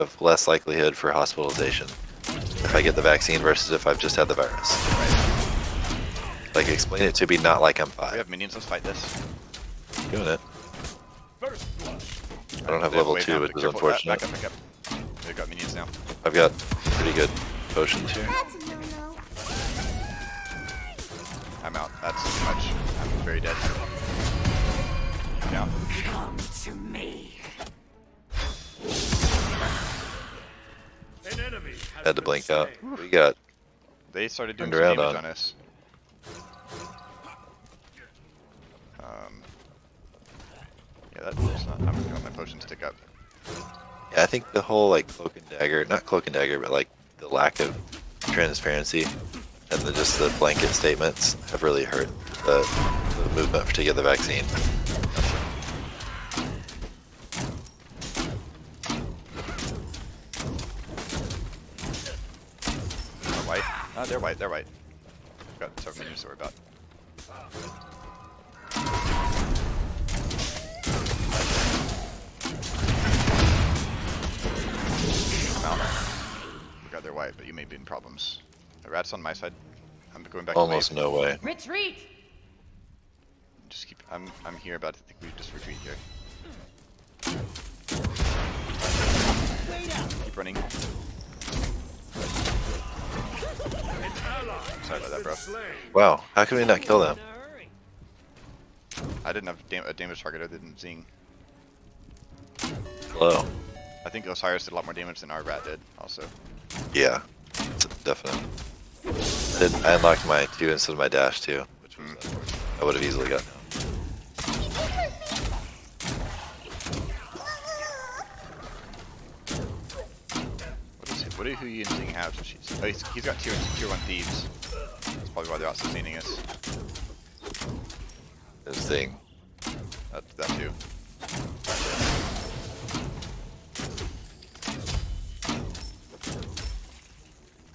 have less likelihood for hospitalization if I get the vaccine versus if I've just had the virus. Like, explain it to me not like I'm We 5. have minions, let's fight this. Doing it. I don't have They level wave 2, now, which but is careful. unfortunate. Back up, back up. They've got minions now. I've got pretty good potions here. I'm out. That's too much. I'm very dead. Yeah. Come to me. An enemy has Had to been blink slain. out. We got They started doing Turned some around damage on. on us. Yeah, that's not. I'm gonna let my potion stick up. Yeah, I think the whole like cloak and dagger, not cloak and dagger, but like the lack of transparency and just the blanket statements have really hurt the movement to get the vaccine. They're white. Ah, they're white. They're white. We've got several minions to worry about. I'm out. We got their white, but you may be in problems. The rat's on my side. I'm going back. Almost to no way. Retreat! Just keep. I'm here, but I think we just retreat here. Keep running. Sorry about that, bro. Wow, how can we not kill them? I didn't have a damage target other than Zing. Hello. I think Osiris did a lot more damage than our rat did, also. Yeah, definitely. I unlocked my 2 instead of my dash too, which was I would have easily gotten out. What do he and Zing have? Oh, he's got tier 1 thieves. That's probably why they're out sustaining us. This thing. That too.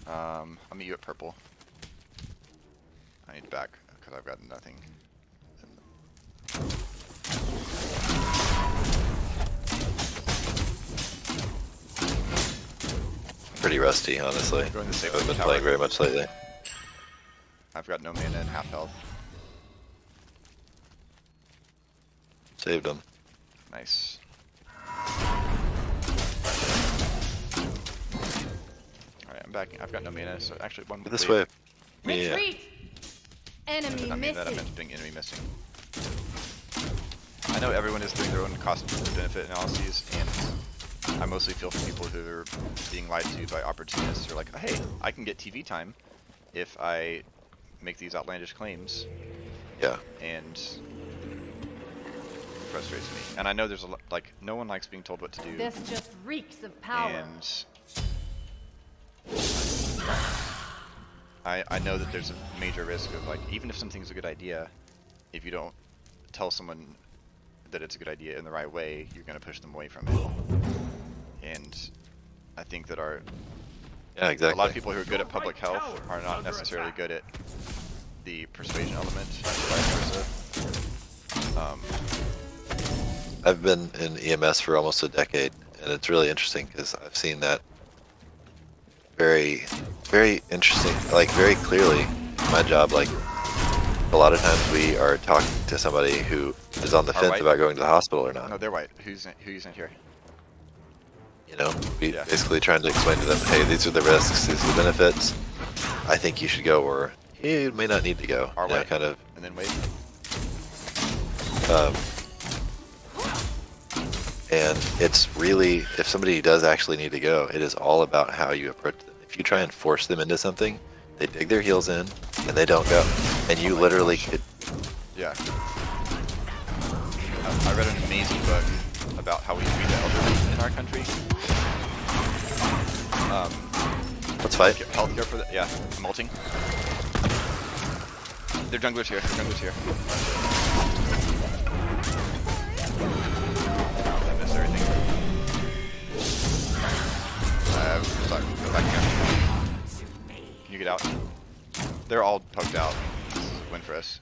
I'll meet you at purple. I need back because I've got nothing. Pretty rusty, honestly. I Going to save haven't the been tower. playing very much lately. I've got no mana and half health. Saved him. Nice. Alright, I'm back. I've got no mana, so actually one This wave. way. Yeah. Retreat! I Enemy did not mean that, I missing. meant doing enemy missing. I know everyone is doing their own cost-benefit analyses, and I mostly feel for people who are being lied to by opportunists who are like, hey, I can get TV time if I make these outlandish claims, Yeah. and it frustrates me. And I know there's a lot, like, no one likes being told what to do, This just reeks of power. and I know that there's a major risk of, like, even if something's a good idea, if you don't tell someone that it's a good idea in the right way, you're going to push them away from it. And I think that Yeah, exactly. a lot of people who are good at public health are not necessarily good at the persuasion element, vice versa. I've been in EMS for almost a decade, and it's really interesting because I've seen that very, very interesting, like very clearly in my job. Like a lot of times we are talking to somebody who is on the fence white? about going to the hospital or not. No, they're white. Who isn't here? You know, we Yeah. basically trying to explain to them, hey, these are the risks, these are the benefits. I think you should go, or you may not need to go. Our You know, way. kind of. And then wait. And it's really, if somebody does actually need to go, it is all about how you approach them. If you try and force them into something, they dig their heels in and they don't go. And you literally could. Yeah. I read an amazing book about how we treat the elderly in our country. Let's fight. Healthcare for the, yeah, I'm ulting. They're junglers here. I missed everything. Sorry, go back again. Can you get out? They're all poked out. This is a win for us.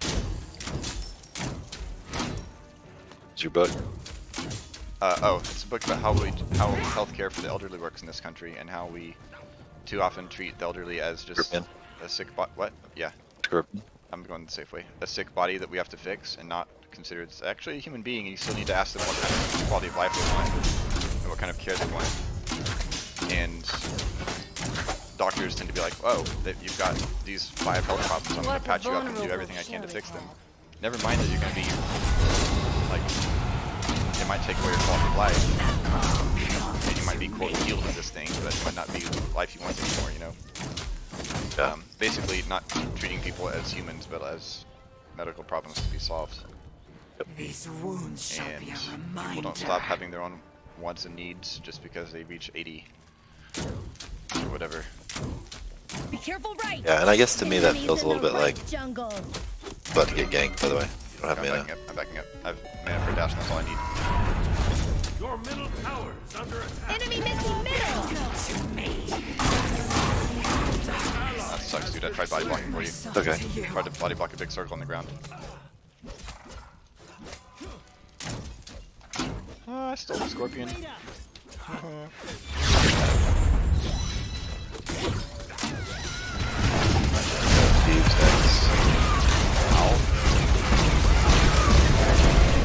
Is your book? Oh, it's a book about how healthcare for the elderly works in this country, and how we too often treat the elderly as just Scorpion. a sick what? Yeah, Scorpion. I'm going the safe way. A sick body that we have to fix, and not consider it's actually a human being. And you still need to ask them what kind of quality of life they want, and what kind of care they want. And doctors tend to be like, "Oh, that you've got these 5 health problems. I'm going to patch you up and do everything I can to fix them." Never mind that you're going to be like, it might take away your quality of life, and you might be quote healed of this thing, but it might not be the life you want anymore. You know. Yeah. Basically, not treating people as humans, but as medical problems to be solved. These wounds shall And be a people reminder. don't stop having their own wants and needs just because they reach 80 or whatever. Be careful, right? Yeah, and I guess to me that Enemies feels a in little the bit like right jungle. about to get ganked. By the way, you don't have I'm mana. backing up. I'm backing up. I have mana for dash, and that's all I need. Your middle tower is under attack. Enemy missing middle. To me. That sucks, dude. I tried body blocking for you. It's okay. Tried to body block a big circle on the ground. I stole the scorpion. Thieves next.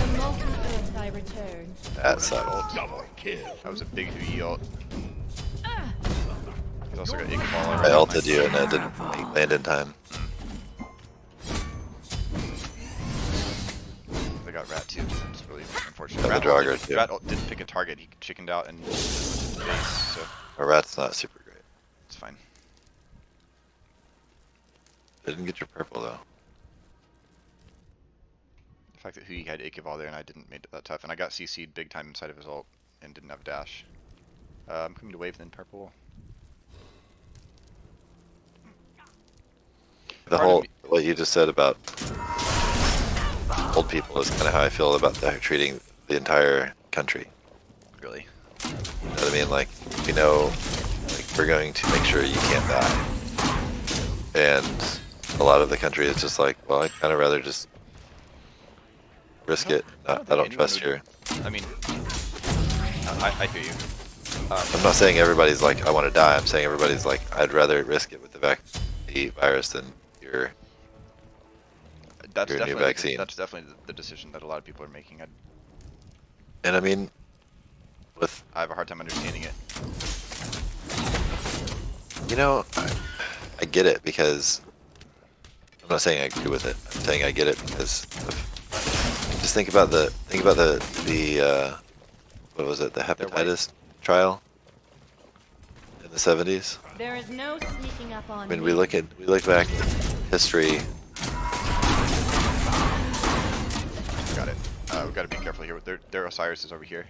The molten earth I return. That sucks. Double kill. That was a big Hui ult. He's also got Iggy I ulted you and it didn't land in time. They got Rat too. It's really unfortunate. Yeah, Rat the Draugr too. Rat didn't pick a target. He chickened out and base, so A rat's not super great. it's fine. Didn't get your purple though. The fact that Hui had Ikeval there and I didn't make it that tough, and I got CC'd big time inside of his ult and didn't have a dash. I'm coming to wave then purple. The Part of whole me- what you just said about old people is kind of how I feel about that, treating the entire country. Really? You know what I mean? Like, we know, like, we're going to make sure you can't die. And a lot of the country is just like, well, I'd kind of rather just risk it. I think don't anyone trust would- your. I mean, I hear you. I'm not saying everybody's like, I want to die. I'm saying everybody's like, I'd rather risk it with the virus than your. That's Your new definitely vaccine. that's definitely the decision that a lot of people are making. And I mean, with, I have a hard time understanding it. you know, I get it because I'm not saying I agree with it. I'm saying I get it because just think about the what was it, the white. hepatitis trial in the 70s. There is no sneaking up on I mean, me. we look back at history. Got it. We gotta be careful here. Their Osiris is over here.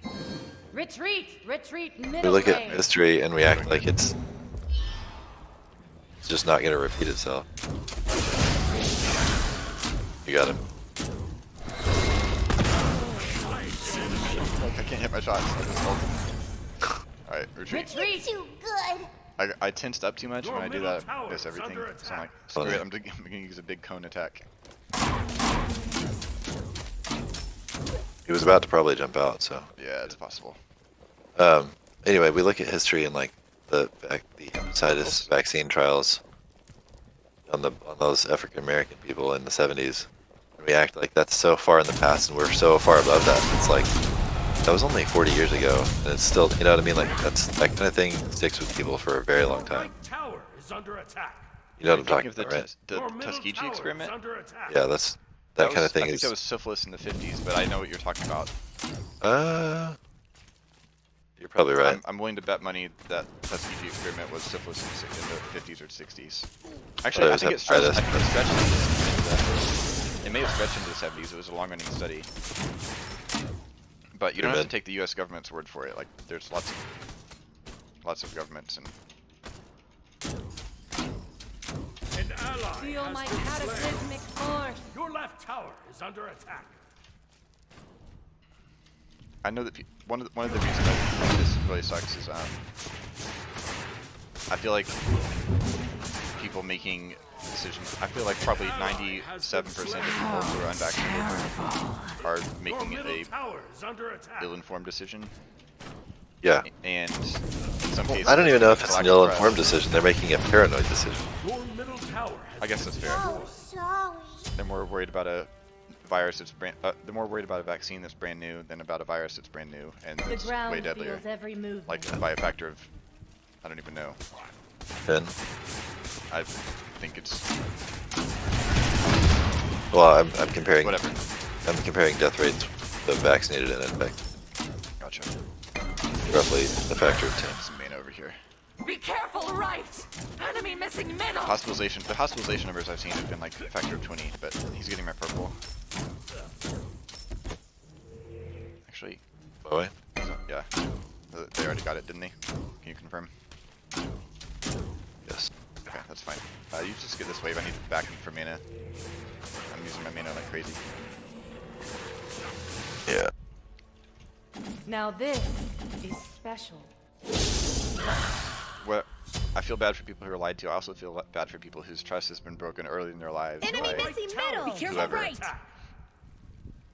Retreat! Retreat! Middle We look at range. history and we act like it's just not going to repeat itself. You got him. I can't hit my shots. I just ult. Alright, retreat. Retreat! Too good. I tensed up too much Your when I do middle that. tower Miss is everything. under So I'm like, attack. screw Funny. it. I'm gonna use a big cone attack. He was about to probably jump out, so. Yeah, it's possible. Anyway, we look at history and like the hepatitis vaccine trials on those African American people in the 70s. And we act like that's so far in the past and we're so far above that. It's like that was only 40 years ago, and it's still, you know what I mean? Like that kind of thing sticks with people for a very long Your time. right tower is under attack. You know what I'm Thinking talking of the, about, right? the Your middle Tuskegee tower experiment. is under attack. Yeah, that kind of I thing think is. that was syphilis in the 50s, but I know what you're talking about. You're probably right. I'm willing to bet money that Tuskegee experiment was syphilis in the 50s or 60s. Actually, Oh, I it think was it stretched. I hepatitis. think it stretched into the. It may have stretched into the 70s. It was a long-running study. But you don't have to Amen. take the U.S. government's word for it. Like, there's lots of governments, and An ally Feel has my been slain. cataclysmic force. Your left tower is under attack. I know that one of the reasons that this really sucks is I feel like people making decision. I feel like probably 97% of people who are unvaccinated are Your making middle a tower is under attack. ill-informed decision, Yeah. and in some cases, I don't even know if it's lack an of ill-informed trust. decision. They're making a paranoid decision. Your middle tower has I guess that's fair. Oh, sorry. They're more worried about a virus that's they're more worried about a vaccine that's brand new than about a virus that's brand new and The that's ground way deadlier. feels every movement. Like by a factor of, I don't even know. Ben? I think it's Well, I'm comparing. whatever. I'm comparing death rates of vaccinated and infected. Gotcha. Roughly a factor of 10. Some mana over here. Be careful, right! Enemy missing middle! The hospitalization numbers I've seen have been like a factor of 20, but he's getting my purple. Actually, By the way, yeah. They already got it, didn't they? Can you confirm? yes. Okay, that's fine. You just get this wave. I need backing for mana. I'm using my mana like crazy. Yeah. Now this is special. What? I feel bad for people who are lied to. I also feel bad for people whose trust has been broken early in their lives Enemy by, missing middle. Be careful, Whoever. right.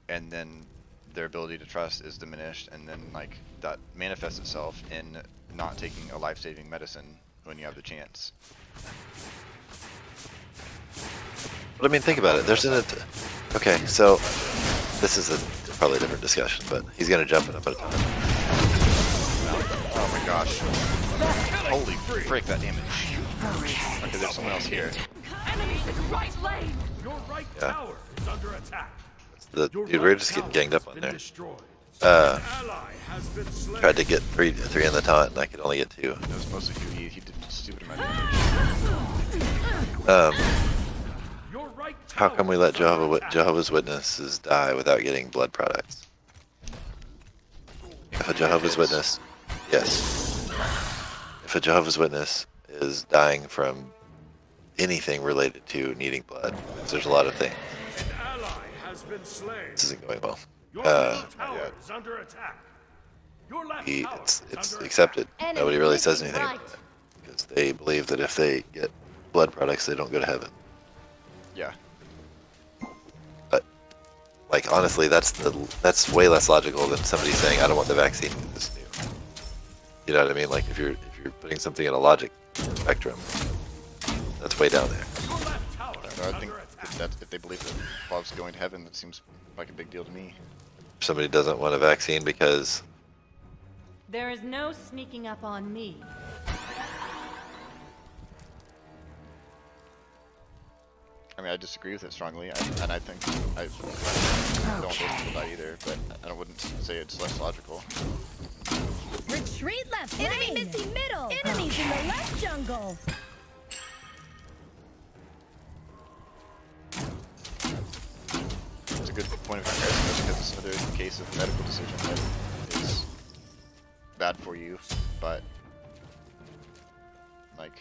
and then their ability to trust is diminished, and then like that manifests itself in not taking a life-saving medicine when you have the chance. But I mean, think about it. There's an. Okay, so this is probably a different discussion, but he's gonna jump it up at a time. Oh my gosh. Holy frick, that damage. Okay, there's someone else here. Enemies in right lane! Your right Yeah. tower is under attack. The, Your dude, right we're just getting tower ganged up has on been there. destroyed. Uh, An ally has been slain. tried to get three in the taunt, and I could only get 2. It was mostly who he did a stupid amount of damage. Your right How tower come we let is under attack. Jehovah's Witnesses die without getting blood products? If a Jehovah's Witness, yes. If a Jehovah's Witness is dying from anything related to needing blood, because there's a lot of things. An ally has been slain. This isn't going well. Your middle Not tower yet. is under attack. Your left He, tower it's is under accepted. Enemy Nobody really says missing anything right. about it because they believe that if they get blood products, they don't go to heaven. Yeah. But like honestly, that's way less logical than somebody saying, "I don't want the vaccine because it's new." You know what I mean? Like if you're putting something in a logic spectrum, that's way down there. attack. Your left tower is So I think under attack. if they believe that Bob's going to heaven, that seems like a big deal to me. If somebody doesn't want a vaccine because There is no sneaking up on me. I mean, I disagree with it strongly, and I think I don't want those people to die either, but I wouldn't say it's less logical. Retreat left lane. Enemy missing middle. Enemies in the left jungle. It's a good point of comparison, especially because it's another case of a medical decision that is bad for you, but like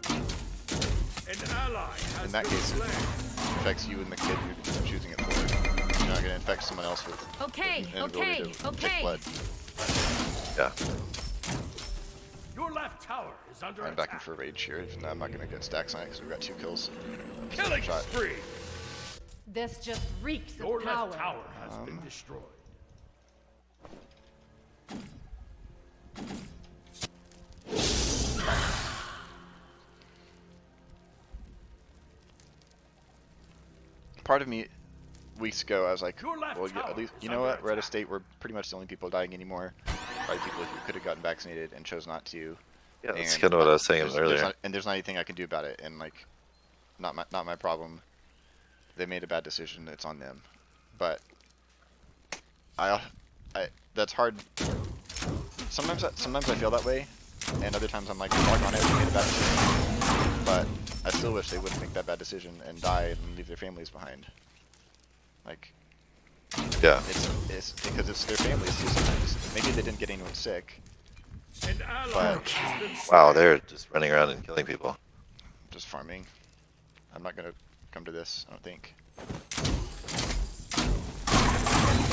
An ally has in that been case, it slain. affects you and the kid you're choosing it for. You're not going to infect someone else with Okay, an inability okay, to okay. take blood. yeah, Your left tower is under I'm attack. backing for rage here, even though I'm not going to get stacks on it because we've got 2 kills. Killing Shot. spree. This just reeks Your of power. left tower has been destroyed. Part of me, weeks ago, I was like, Your left well, yeah, tower at least, is you know under what, we're at a attack. state where pretty much the only people dying anymore are the people who could have gotten vaccinated and chose not to. yeah. That's And kind of what I was saying there's earlier. not, and there's not anything I can do about it, and like, not my problem. They made a bad decision. It's on them. But that's hard. Sometimes I feel that way, and other times I'm like, on it, they made a bad decision. But I still wish they wouldn't make that bad decision and die and leave their families behind. Like, Yeah, it's because it's their families too. Sometimes maybe they didn't get anyone sick. An ally But- has been slain. wow, they're just running around and killing people. Just farming. I'm not gonna come to this. I don't think.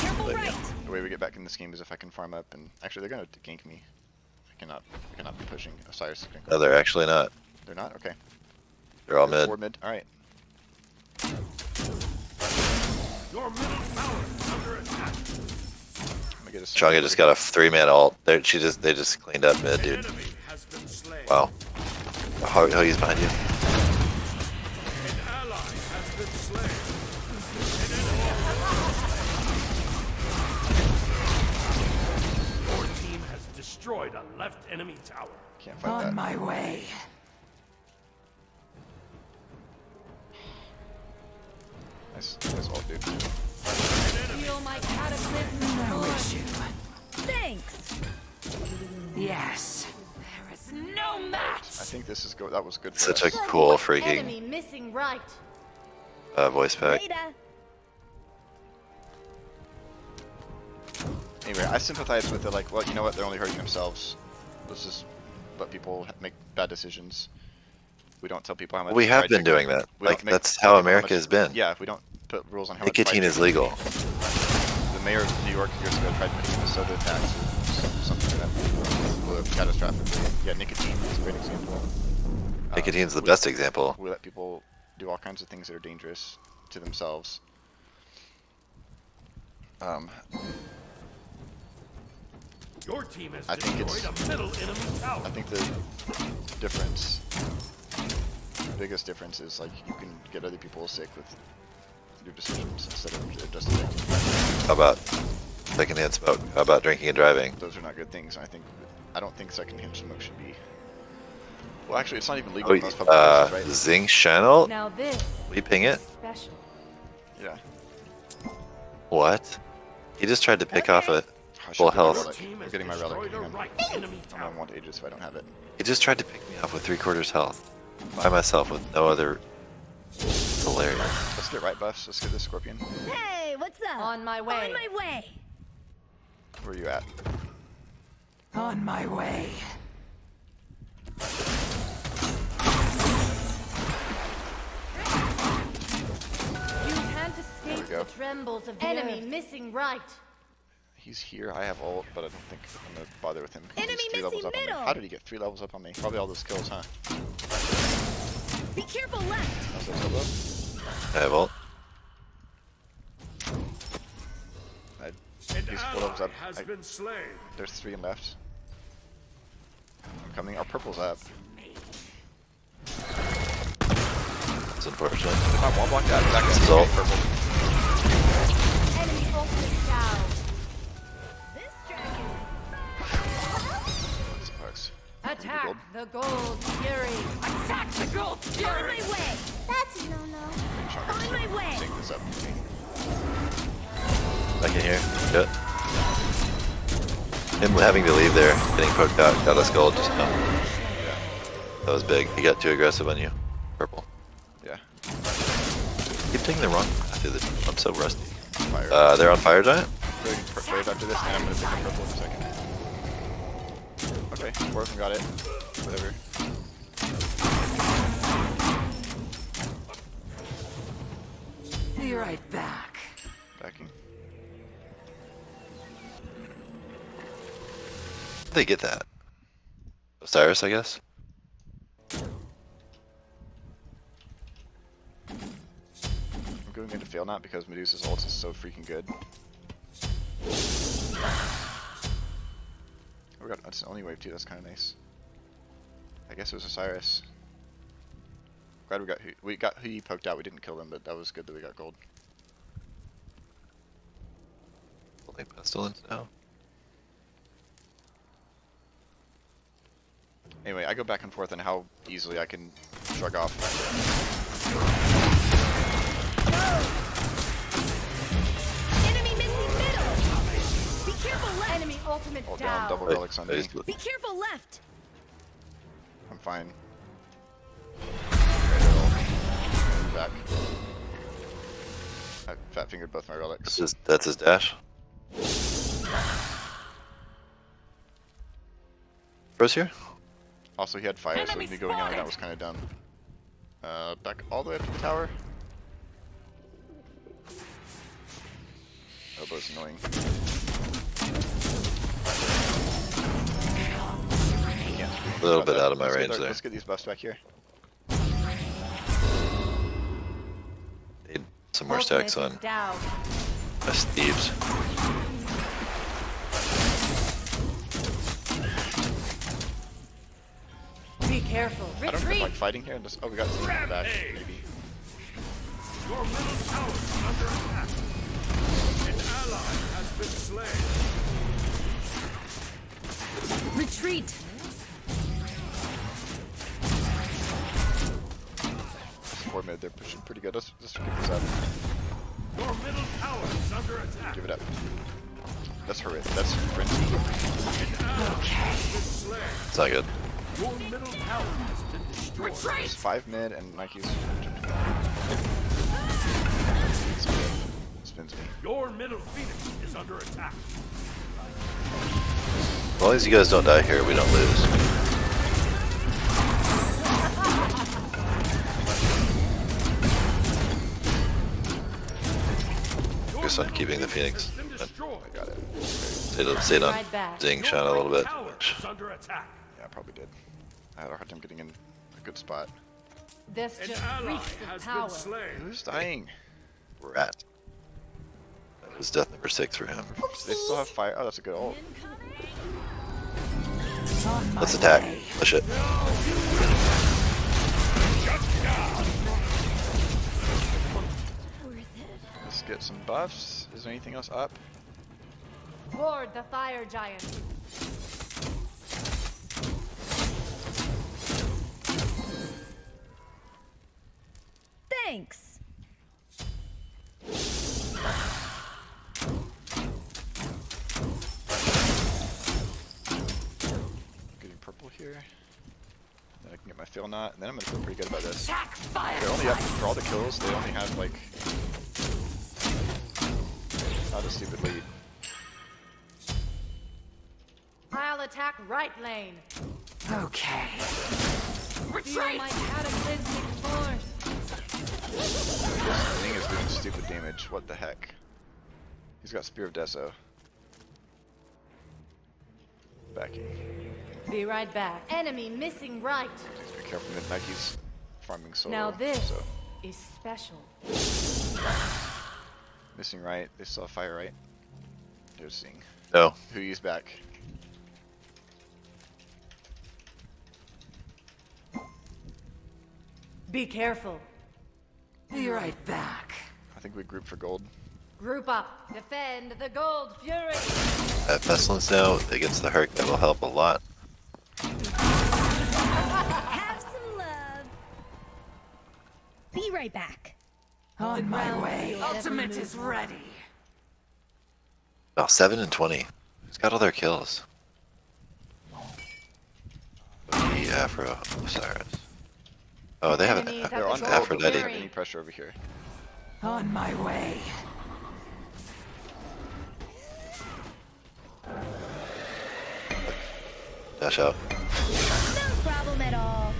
Careful But, right. The way we get back in this game is if I can farm up, and actually they're gonna gank me. I cannot be pushing. Osiris is gonna No, they're actually not. They're not? Okay. They're all There's mid. 4 mid. All right. Your middle tower is under attack. Let me get a Chonga just got a 3-man ult. They just cleaned up mid, An dude. enemy has been slain. Wow. Oh, he's behind you. An ally has been slain. Your team has destroyed a left enemy tower. Can't fight that. my way. Nice ult, dude. Feel my cataclysm No roar. issue. Thanks. Yes. There is no match. I think this is that was good for Such a us. cool freaking Enemy missing right. voice pack. Later. Anyway, I sympathize with it. Like, well, you know what? They're only hurting themselves. Let's just let people make bad decisions. We don't tell people how much. We have fried been chicken- doing that. we Like don't make- that's tell how people America much- has been. Yeah, we don't put rules on how much. fried Nicotine is chicken legal. we eat. The mayor of New York years ago tried to put a soda tax or something that blew up catastrophically. Yeah, nicotine is a great example. Nicotine's the best example. We let people do all kinds of things that are dangerous to themselves. Your team has I think destroyed a middle enemy tower. I think the difference, the biggest difference is like you can get other people sick with your decisions instead of just affecting How about secondhand smoke? How about drinking and driving? you. Those are not good things. I don't think secondhand smoke should be. Well, actually, it's not even legal Oh, in most public places, right? Zing channel? Now this Will you ping it? is special. Yeah. What? He just tried to pick off a. I should Full get my health. Your relic. team I'm has getting my relic. destroyed a Hang on. right enemy I'm tower. gonna want Aegis if I don't have it. He just tried to pick me off with 3/4 health. By myself with no other. It's hilarious. Let's get right buffs. Let's get this scorpion. Hey, what's up? On my way. On my way. Where are you at? On my way. You can't escape go. the trembles of the Enemy earth. Missing right. He's here. I have ult, but I don't think I'm gonna bother with him. He's Enemy 3 levels missing up on me. middle. How did he get 3 levels up on me? Probably all those kills, huh? Be careful left. How's that so low? I have ult. An He's 4 levels ally up. has been slain. There's 3 left. I'm coming. Our purple's up. It's unfortunate. If I wall block that, that This is guy's ult. purple. Enemy ultimate down. This dragon. Some bugs. Attack gold. the gold fury. Attack the gold On fury. my way. That's a no-no. Chungus On my way. sync this up. I can hear. Good. Him having to leave there, getting poked out, got us gold just now. That was big. He got too aggressive on you. Purple. Yeah. Keep taking the wrong path through the. I'm so rusty. Fire. They're on fire giant? Wave after this, and I'm gonna take the purple in a second. Okay, fourth and got it. Whatever. Be right back. Backing. How'd they get that? Osiris, I guess? I'm going into fail not because Medusa's ult is so freaking good. We got that's the only wave too. That's kind of nice. I guess it was Osiris. Glad we got who poked out. We didn't kill them, but that was good that we got gold. Holding pestilence now. Anyway, I go back and forth on how easily I can shrug off. Enemy missing middle. Be careful left. Enemy ultimate Hold down, down. double Wait, relics on I me. just- Be careful left. I'm fine. Okay, back. I fat fingered both my relics. That's his dash. Bro's here? Also, he had fire, so Enemy me going on that spotted. was kind of dumb. Back all the way up to the tower. Elbow's annoying. A little bit out of my Let's get range our- there. Let's get these buffs back here. Some more stacks on Down. us thieves. Be careful. I don't even Retreat. like fighting here. And just, oh, we got team in the back. Maybe. Your middle tower is under attack. An ally has been slain. Retreat. Support mid, they're pushing pretty good. Let's just keep this up. Your middle tower is under attack. Give it up. That's horrific. That's frenzy. An ally has been slain. It's not good. Your middle tower has been destroyed. There's 5 mid and Nike's. Spins me. Your middle phoenix is under attack. As long as you guys don't die here, we don't lose. Focus on keeping the Phoenix. Been destroyed. I got it. Stayed on Right back. Zing Shine a little bit. Tower is under attack. Yeah, I probably did. I had a hard time getting in a good spot. This An just ally reeks of has power. been slain. Who's dying? Rat. That was death number 6 for him. They still have fire. Oh, that's a good ult. Let's attack. Push it. Let's get some buffs. Is there anything else up? Board the fire giant. Thanks. Getting purple here. Then I can get my fill knot, and then I'm gonna feel pretty good about this. Attack fire. They're only up for all the kills. They only have like not a stupid lead. I'll attack right lane. Okay. Feel Retreat. my cataclysmic force. This thing is doing stupid damage. What the heck? He's got Spear of Deso. Backing. Be right back. Enemy missing right. Please be careful. Mid Nike's farming solo. Now this So is special. missing right. They still have fire right. They're seeing No. who used back. Be careful. Be right back. I think we group for gold. Group up. Defend the gold fury. At Pestilence now against the Herc, that will help a lot. Have some love. Be right back. On my way. Round Ultimate seven is move. ready. Oh, 7 and 20. Who's got all their kills? The Afro Osiris. Oh, they have an Enemies at They're the on gold Aphrodite. Don't have fury. any pressure over here. On my way. dash out. No problem at all.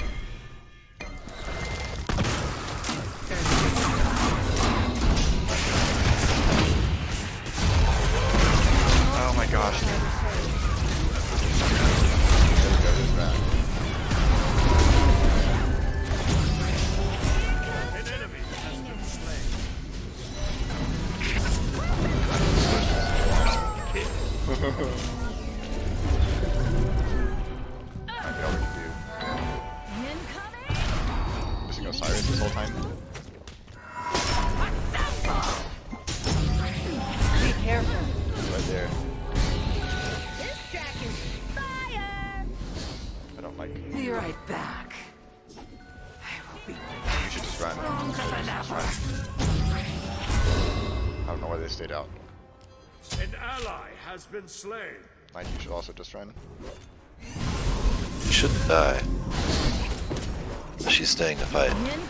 Oh my gosh. Dude. An enemy has been slain. Might be all we can do. Incoming. Missing Osiris this whole time. Be careful. Right there. This track is fire. I don't like. Be right back. I will be You should just run. stronger than ever. I don't know why they stayed out. An ally has been slain. Nike should also just run. You shouldn't die. She's staying to fight. Incoming.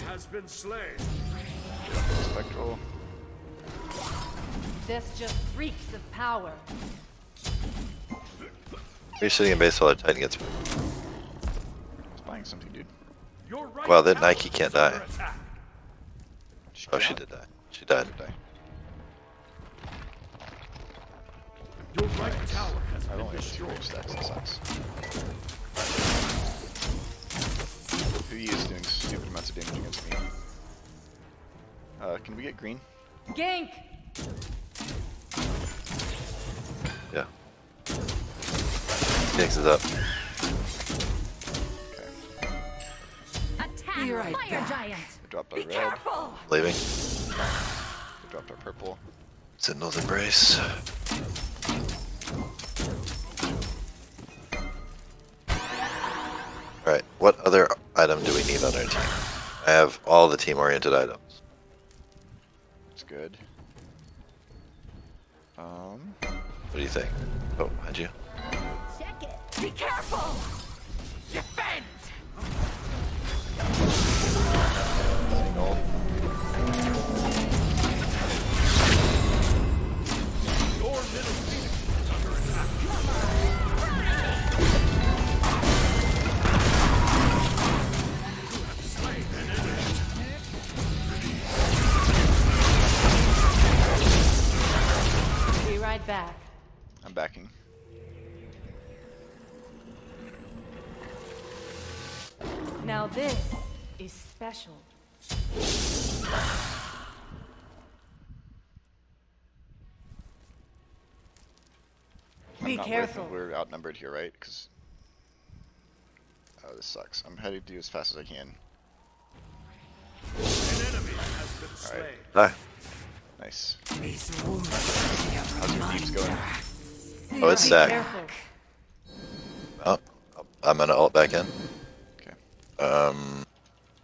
Has been slain. Spectral. This just reeks of power. You're sitting in base while that Titan gets. He's buying something, dude. Your right Well, then tower Nike is can't under die. attack. Oh, she did die. She died. Die. Your right tower has I been only have 2 destroyed. wave stacks. That sucks. Hui is doing stupid amounts of damage against me. Can we get green? Gank! Yeah. Phoenix is up. Okay. Attack Be right Fire back. Giant. We dropped our Be red. careful! Leaving. We dropped our purple. Sentinel's Embrace. Alright, what other item do we need on our team? I have all the team-oriented items. It's good. What do you think? Oh, had you? Check it. Be careful! Defend! Single. Your middle phoenix is under attack. Slain an enemy. Be right back. I'm backing. Now this is special. Be I'm not careful. With, we're outnumbered here, right? Because oh, this sucks. I'm heading to do as fast as I can. An enemy has been slain. Die. Nice. These wounds How's your deeps going? Oh, it's Be stacked. careful. Oh, I'm gonna ult back in. Okay.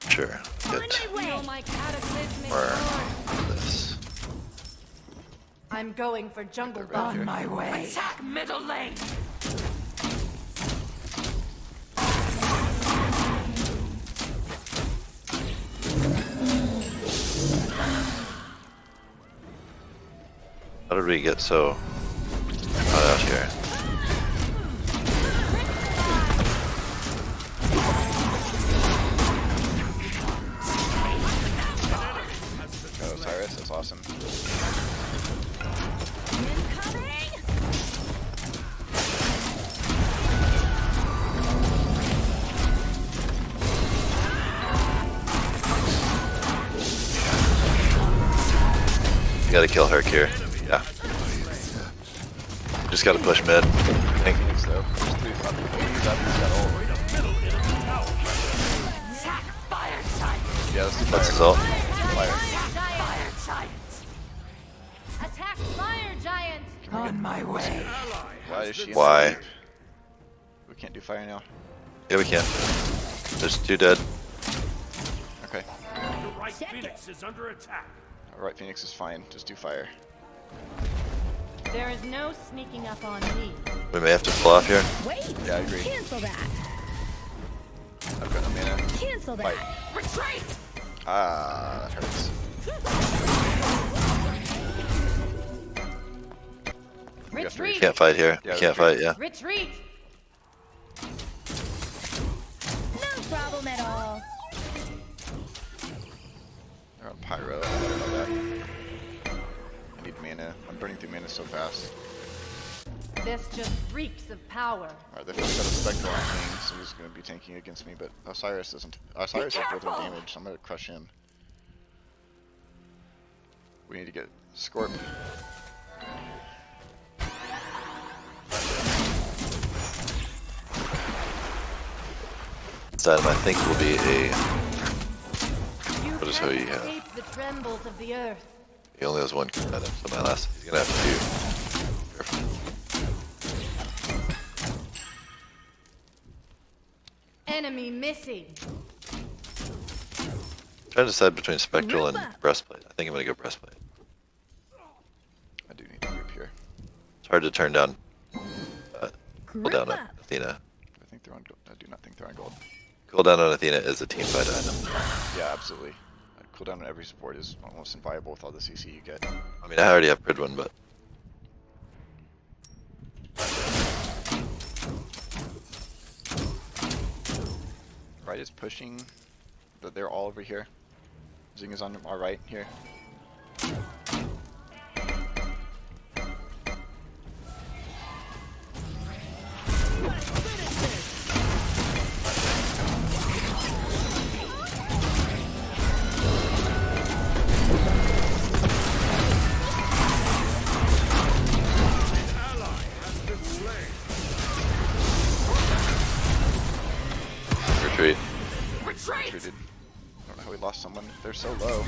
Sure. On Get my way. My cataclysmic more sword. of this. I'm going for jungle They're right bomb. here. on my way. Attack middle lane! How did we get so hot out here? Oh, Cyrus, that's awesome. Incoming. You gotta kill her, Kier. Yeah. Just gotta push mid. Thank you. Phoenix, though. There's 3 up. He's up. He's got ult. Attack fire giant! Yeah, let's do That's his fire. ult. Fire. Fire giant! Attack fire giant. On my way. Why is she in Why? sleep? We can't do fire now. Yeah, we can. There's 2 dead. Okay. Your right Check phoenix is under attack. Alright, Phoenix is fine. Just do fire. There is no sneaking up on me. We may have to pull off here. Wait. Yeah, I agree. Cancel that. I've got no mana. Cancel that. Fight. Retreat! Ah, that hurts. We have to Retreat. Can't fight here. Yeah, We can't fight, yeah. Retreat. No problem at all. They're on Pyro. I don't know that. I need mana. I'm burning through mana so fast. This just reeks of power. Alright, they've got a Spectral on King, so he's going to be tanking against me, but Osiris doesn't. Osiris has built in damage, so I'm going to crush him. We need to get Scorp. This item I think will be a. You What is can't who you have? escape the trembles of the earth. He only has 1 item, so my last. He's gonna have 2. Careful. Enemy missing. Trying to decide between Spectral and Rupa. Breastplate. I think I'm gonna go Breastplate. I do need to group here. It's hard to turn down. Cool down on Group up. Athena. I think they're on gold. I do not think they're on gold. Cooldown on Athena is a team fight item. Yeah, absolutely. Cooldown on every support is almost inviolable with all the CC you get. I mean, I already have Pridwin, but Right is pushing. They're all over here. Zing is on our right here. dude. I don't know how we lost someone. They're so low.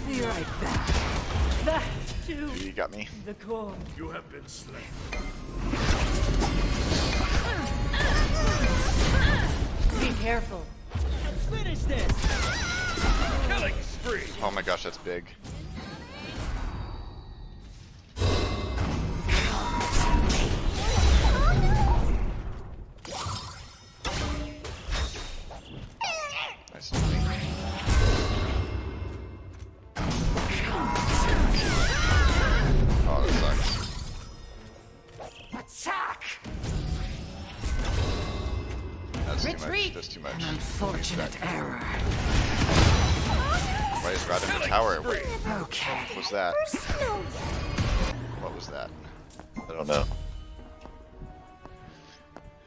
Be right back. That's to You got me. the core. You have been slain. Be careful. Finish this! Killing spree. Oh my gosh, that's big. Nice. Oh, that sucks. Attack! That's too much. Retreat. That's too much. An unfortunate error. Why is right in the tower? What Okay. was that? What was that? I don't know.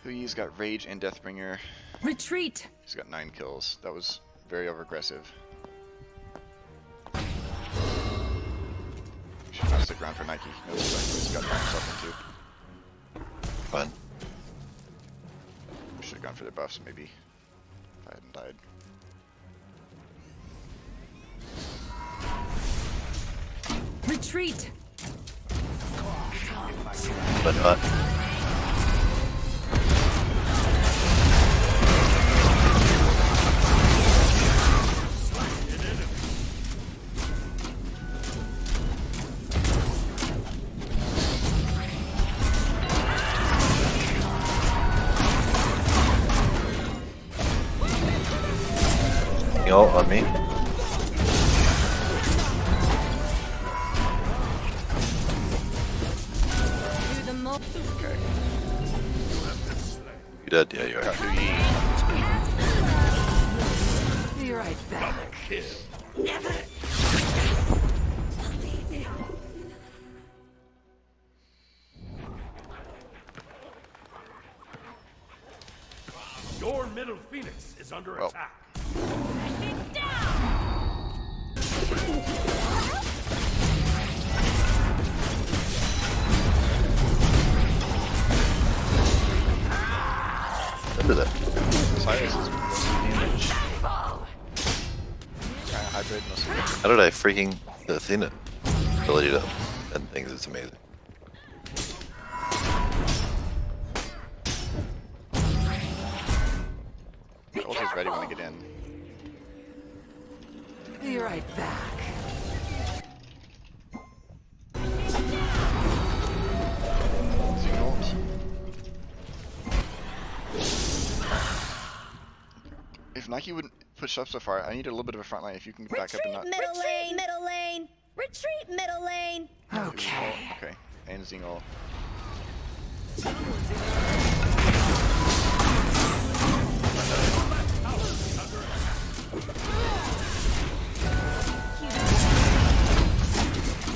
Hui's got Rage and Deathbringer. Retreat. He's got 9 kills. That was very over-aggressive. Should not stick around for Nike. He knows exactly what he's got himself into. Fun. Should have gone for the buffs, maybe. If I hadn't died. Retreat. But not. Ult on me. Do the mo- Okay. You dead? Yeah, you Got are. Hui. Be right back. Your middle phoenix is under Well. attack. Into that. Silas is mostly damage. Kind of hybrid, mostly damage. How did I freaking the Athena ability to end things? It's amazing. My ult is ready when I get in. Be right back. Using ult. If Nike wouldn't push up so far, I need a little bit of a front line. If you can back up and not. Middle lane. Middle lane. Retreat. Middle lane. Okay. Okay, and Zingle.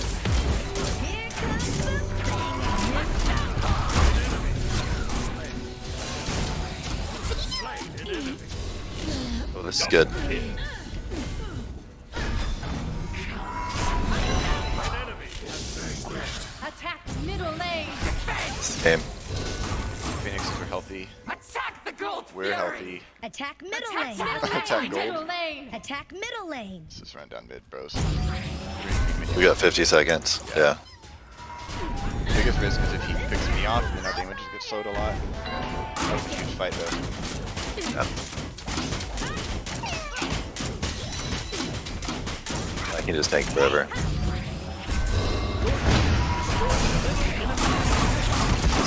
Here comes the Oh, this is good. attack middle lane. Same. Phoenixes are healthy. Attack the gold We're healthy. Attack middle Attack lane. middle Attack lane. gold. Middle lane. Attack middle lane. Let's just run down mid, bros. We got 50 seconds. Yeah. Biggest risk is if he picks me off, then our damage gets slowed a lot. That was a huge fight though. Yeah. I can just tank forever.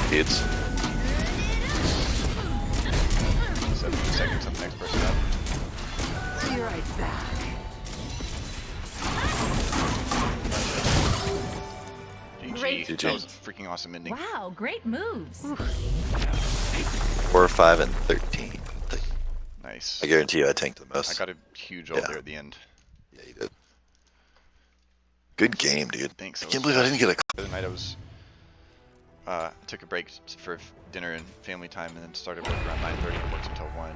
Speeds. 17 seconds on the next person up. Be right back. Great. GG. That was a freaking awesome ending. Wow, great moves. 4, 5, and 13. Nice. I guarantee you I tanked the I most. got a huge ult Yeah. there at the end. Yeah, you did. Good game, dude. Thanks. I that can't was believe I didn't get a. The other night I was took a break for dinner and family time, and then started work around 9:30 and worked until 1.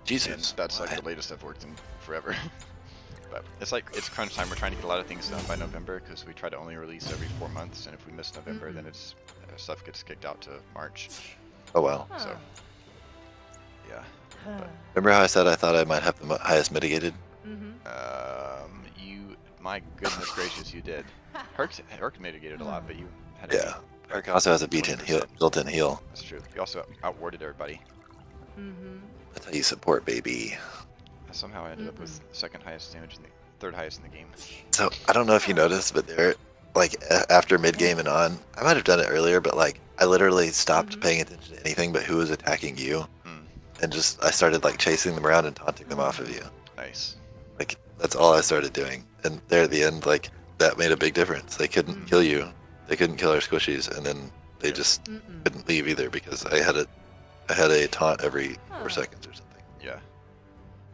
Jesus. And that's like the latest I've worked in forever. But it's like it's crunch time. We're trying to get a lot of things done by November because we try to only release every 4 months, and if we miss November, then it's stuff gets kicked out to March. Oh wow. So yeah. Remember how I said I thought I might have the highest mitigated? My goodness gracious, you did. Herc mitigated a lot, but you had Yeah. Eric also has a built-in heal. 20%. Built-in heal. That's true. You also outwarded everybody. That's how you support, baby. Somehow I ended up with second highest damage and the third highest in the game. So I don't know if you noticed, but there, like after mid game and on, I might have done it earlier, but like I literally stopped paying attention to anything but who was attacking you, and just I started like chasing them around and taunting them off of you. Nice. Like that's all I started doing, and there at the end, like that made a big difference. They couldn't kill you, they couldn't kill our squishies, and then they just couldn't leave either because I had a taunt every 4 seconds or something. Yeah.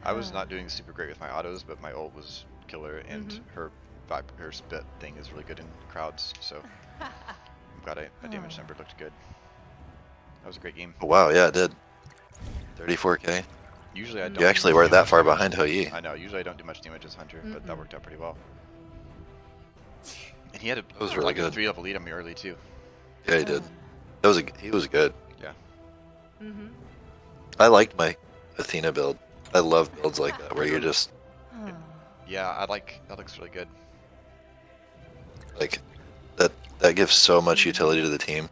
I was not doing super great with my autos, but my ult was killer, and her spit thing is really good in crowds, so I'm glad my damage number looked good. That was a great game. Oh, wow, yeah, it did. 34k. Usually I don't. You actually weren't that far behind Hou-Yi. I know. Usually I don't do much damage as Hunter, but that worked out pretty well. And he had a was really good. 3-level lead on me early too. Yeah, he did. He was good. Yeah. I liked my Athena build. I love builds like that where you're just Yeah, that looks really good. like that gives so much utility to the team.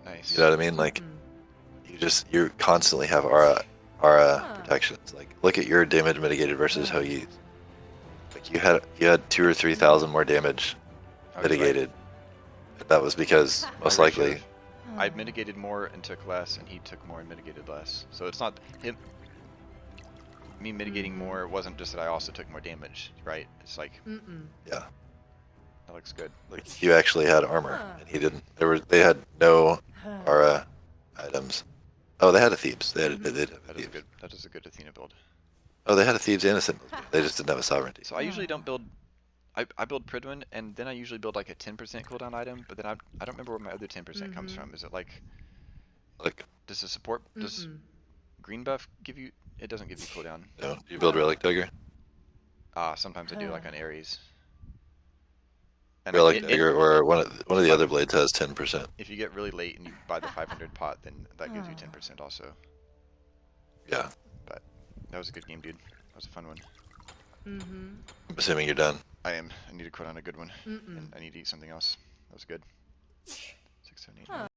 Nice. You know what I mean? Like you constantly have aura protections. Like look at your damage mitigated versus Hou-Yi's. Like you had 2,000 or 3,000 more damage mitigated. That was because most likely I mitigated more and took less, and he took more and mitigated less. So it's not him. Me mitigating more wasn't just that I also took more damage, right? It's like yeah. that looks good. Like you actually had armor and he didn't. They had no aura items. Oh, they had a Thebes. They had That is a Thebes. good. That is a good Athena build. Oh, they had a Thebes and a Sentinel. They just didn't have a sovereignty. So I usually don't build. I build Pridwin, and then I usually build like a 10% cooldown item, but then I don't remember where my other 10% comes from. Is it like does the support does green buff give you? It doesn't give you cooldown. No, you build Relic Dagger. Sometimes I do, like on Ares. And Relic Dagger, or one of the other blades has 10%. if you get really late and you buy the 500 pot, then that gives you 10% also. Yeah. But that was a good game, dude. That was a fun one. I'm assuming you're done. I am. I need to quit on a good one, and I need to eat something else. That was good. 6, 7, 8.